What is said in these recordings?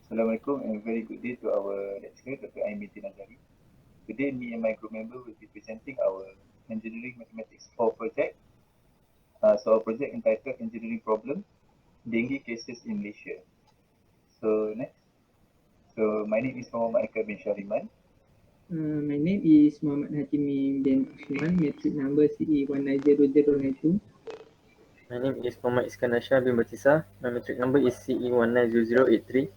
Assalamualaikum and very good day to our lecturer, Dr. Ain Binti Nazari. Today, me and my group member will be presenting our Engineering Mathematics 4 project. So our project entitled Engineering Problem, Dengue Cases in Malaysia. So next. So my name is Mohammad bin Shahriman. My name is Mohammad Hakimi bin Othman, metric number CE190092. My name is Mohammad Iskandar bin Batisah. My metric number is CE190083.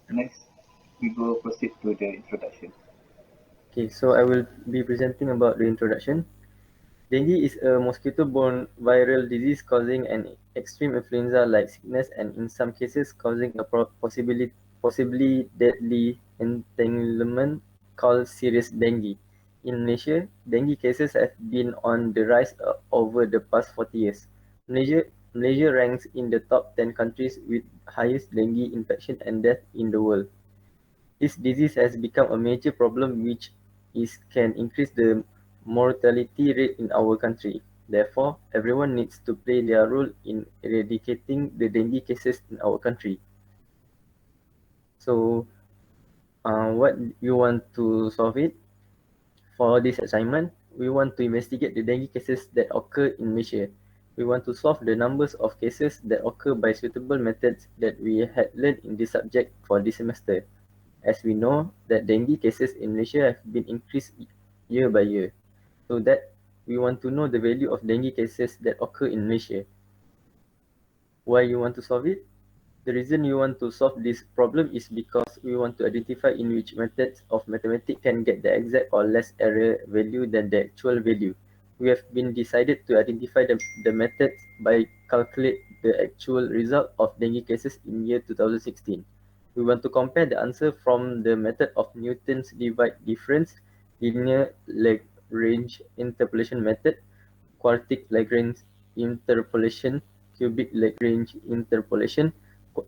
Next, we go proceed to the introduction. Okay, so I will be presenting about the introduction. Dengue is a mosquito-borne viral disease causing an extreme influenza-like sickness and in some cases causing a possibly deadly entanglement called serious dengue. In Malaysia, dengue cases have been on the rise over the past 40 years. Malaysia ranks in the top 10 countries with highest dengue infection and death in the world. This disease has become a major problem which can increase the mortality rate in our country. Therefore, everyone needs to play their role in eradicating the dengue cases in our country. So, what you want to solve it? For this assignment, we want to investigate the dengue cases that occur in Malaysia. We want to solve the numbers of cases that occur by suitable methods that we had learned in this subject for this semester. As we know that dengue cases in Malaysia have been increased year by year. So that we want to know the value of dengue cases that occur in Malaysia. Why you want to solve it? The reason you want to solve this problem is because we want to identify in which methods of mathematics can get the exact or less error value than the actual value. We have been decided to identify the methods by calculate the actual result of dengue cases in year 2016. We want to compare the answer from the method of Newton's divide difference, linear Lagrange interpolation method, quartic Lagrange interpolation, cubic Lagrange interpolation,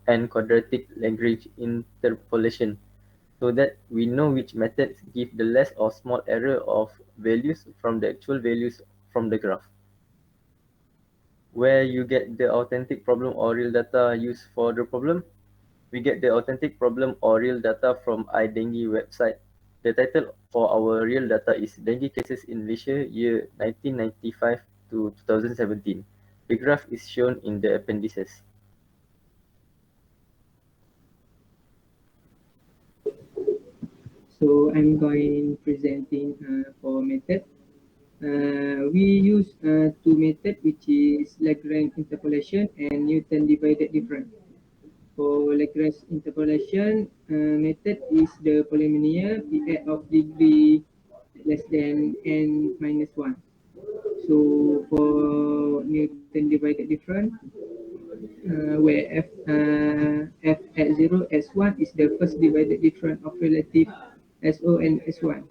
and quadratic Lagrange interpolation, so that we know which methods give the less or small error of values from the actual values from the graph. Where you get the authentic problem or real data used for the problem? We get the authentic problem or real data from iDengue website. The title for our real data is Dengue Cases in Malaysia year 1995 to 2017. The graph is shown in the appendices. So I'm going presenting for method. We use two methods, which is Lagrange interpolation and Newton divided difference. For Lagrange interpolation method is the polynomial P of degree less than n minus 1. So for Newton divided difference, where f at 0 s1 is the first divided difference of relative so and s1.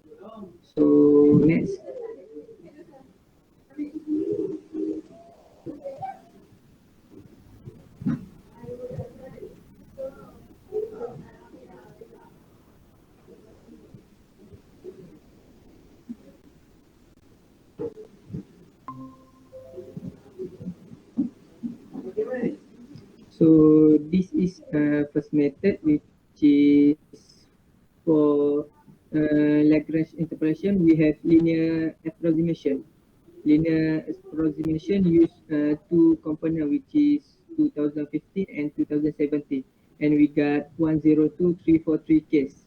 So next. So this is first method, which is for Lagrange interpolation. We have linear approximation. Linear approximation use two components, which is 2015 and 2017, and we got 102343 case.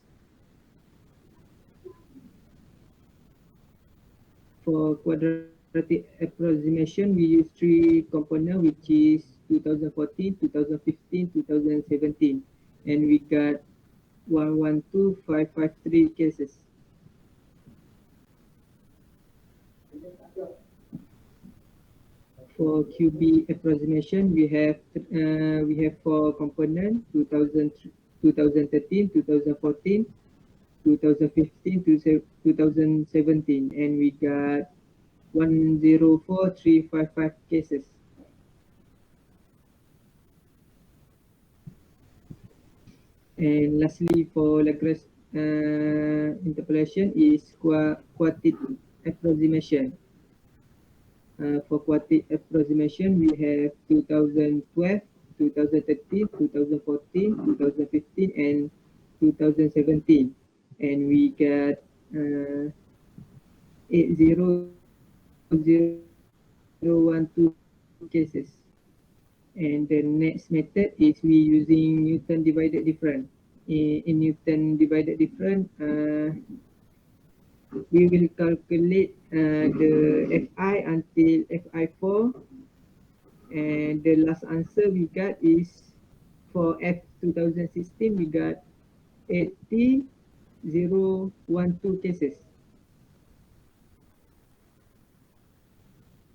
For quadratic approximation, we use three components, which is 2014, 2015, 2017, and we got 112553 cases. For QB approximation, we have four components: 2013, 2014, 2015, 2017, and we got 104355 cases. And lastly, for Lagrange interpolation is quartic approximation. For quartic approximation, we have 2012, 2013, 2014, 2015, and 2017. And we got 80012 cases. And the next method is we using Newton divided difference. In Newton divided difference, we will calculate the Fi until Fi4, and the last answer we got is for F 2016 we got 80012 cases.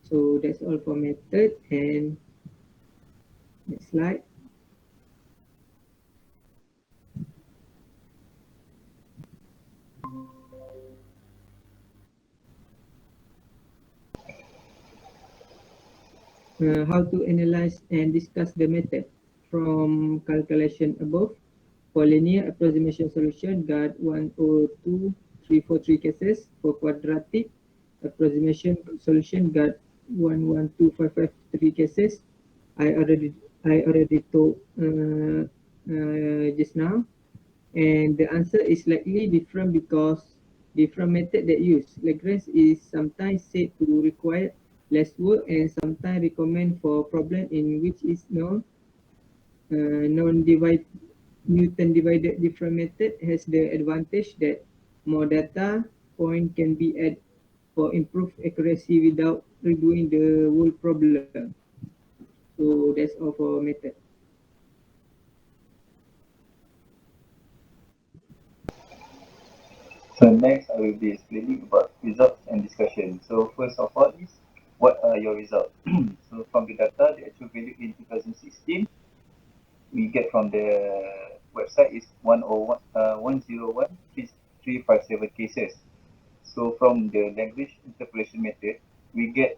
So that's all for method. And next slide. How to analyze and discuss the method. From calculation above, for linear approximation solution got 102343 cases. For quadratic approximation solution got 112553 cases. I already told just now, and the answer is likely different because different method that use. Lagrange is sometimes said to require less work and sometimes recommend for problem in which is non-divide Newton divided different method has the advantage that more data point can be added for improved accuracy without redoing the whole problem. So that's all for method. So next, I will be explaining about results and discussion. So first of all is, what are your results? So from the data, the actual value in 2016, we get from the website is 101,357 cases. So from the language interpolation method, we got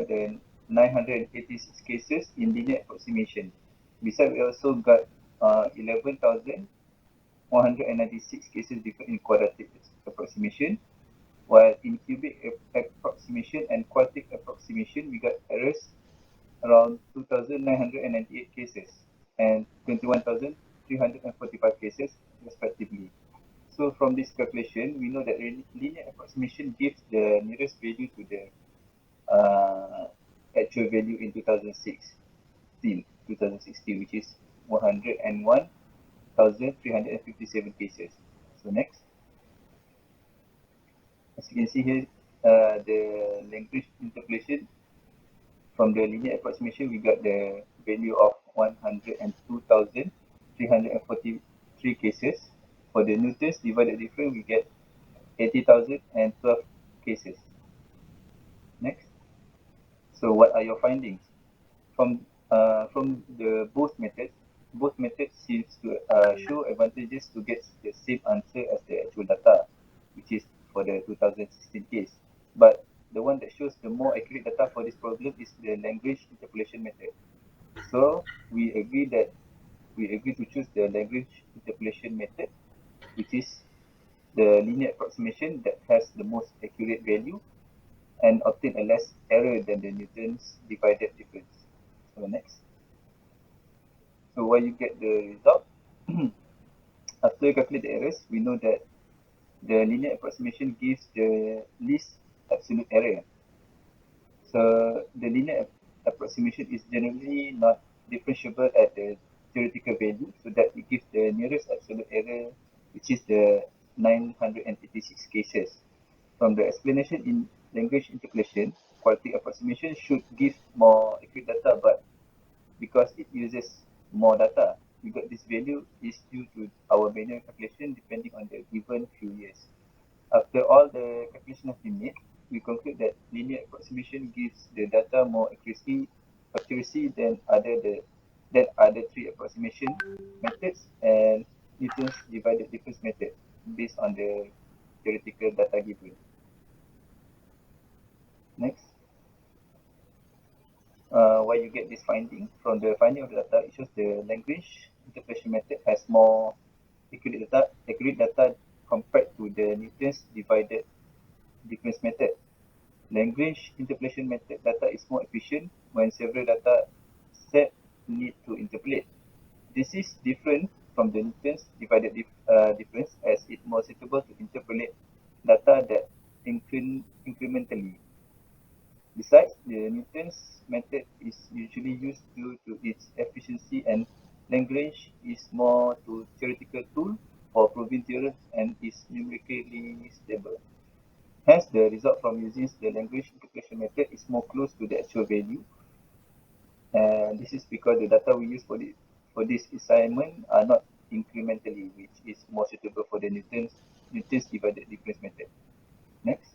the 986 cases in linear approximation. Besides, we also got 11,196 cases different in quadratic approximation, while in cubic approximation and quartic approximation, we got errors around 2,998 cases and 21,345 cases respectively. So from this calculation, we know that linear approximation gives the nearest value to the actual value in 2016, which is 101,357 cases. So next, as you can see here, the language interpolation from the linear approximation, we got the value of 102,343 cases. For the Newton's divided difference, we get 80,012 cases. Next. So what are your findings? From the both methods seems to show advantages to get the same answer as the actual data, which is for the 2016 case. But the one that shows the more accurate data for this problem is the language interpolation method. So we agree to choose the language interpolation method, which is the linear approximation that has the most accurate value and obtain a less error than the Newton's divided difference. So next. So when you get the result, after you calculate the errors, we know that the linear approximation gives the least absolute error. So the linear approximation is generally not differentiable at the theoretical value, so that it gives the nearest absolute error, which is the 986 cases. From the explanation in language interpolation, quality approximation should give more accurate data, but because it uses more data, we got this value is due to our manual calculation depending on the given few years. After all the calculation has been made, we conclude that linear approximation gives the data more accuracy than other three approximation methods and Newton's divided difference method based on the theoretical data given. Next. Why you get this finding? From the finding of the data, it shows the language interpolation method has more accurate data compared to the Newton's divided difference method. Language interpolation method data is more efficient when several data set need to interpolate. This is different from the Newton's divided difference, as it more suitable to interpolate data that incrementally. Besides, the Newton's method is usually used due to its efficiency, and Lagrange is more to theoretical tool for proving theorems and is numerically stable. Hence, the result from using the Lagrange interpolation method is more close to the actual value. And this is because the data we use for this assignment are not incrementally, which is more suitable for the Newton's divided difference method. Next.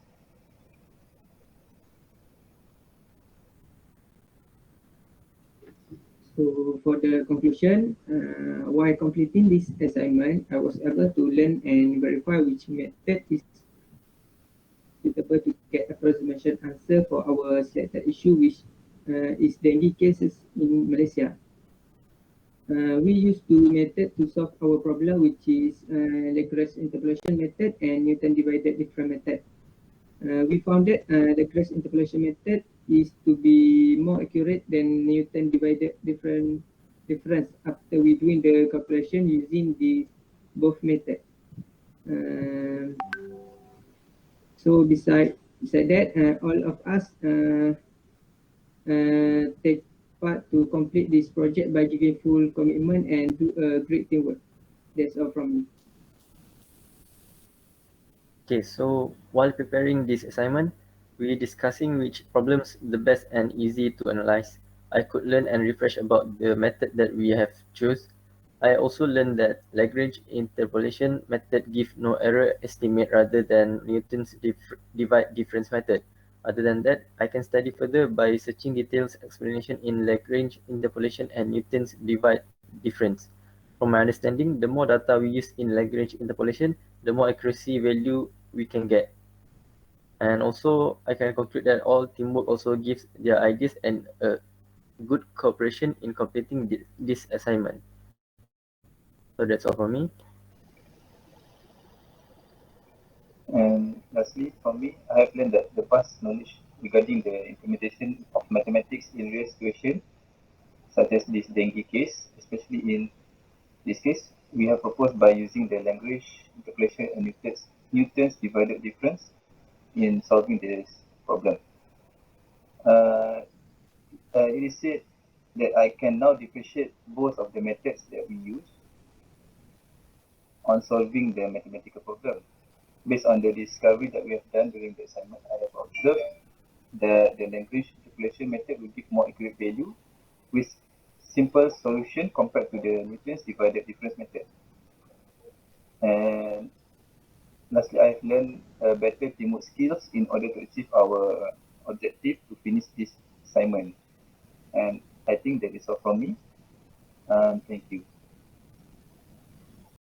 So for the conclusion, while completing this assignment, I was able to learn and verify which method is suitable to get approximation answer for our selected issue, which is dengue cases in Malaysia. We use two methods to solve our problem, which is Lagrange interpolation method and Newton divided difference method. We found that Lagrange interpolation method is to be more accurate than Newton divided difference after we doing the calculation using the both method. So beside that, all of us take part to complete this project by giving full commitment and do a great teamwork. That's all from me. Okay, so while preparing this assignment, we discussing which problems the best and easy to analyze. I could learn and refresh about the method that we have choose. I also learned that Lagrange interpolation method give no error estimate rather than Newton's divide difference method. Other than that, I can study further by searching details explanation in Lagrange interpolation and Newton's divide difference. From my understanding, the more data we use in Lagrange interpolation, the more accuracy value we can get. And also, I can conclude that all teamwork also gives their ideas and a good cooperation in completing this assignment. So that's all from me. And lastly, for me, I have learned that the vast knowledge regarding the implementation of mathematics in real situations, such as this dengue case, especially in this case, we have proposed by using the Lagrange interpolation and Newton's divided difference in solving this problem. It is said that I can now differentiate both of the methods that we use on solving the mathematical problem. Based on the discovery that we have done during the assignment, I have observed that the Lagrange interpolation method will give more accurate value with simple solution compared to the Newton's divided difference method. And lastly, I have learned better teamwork skills in order to achieve our objective to finish this assignment. And I think that is all from me. Thank you.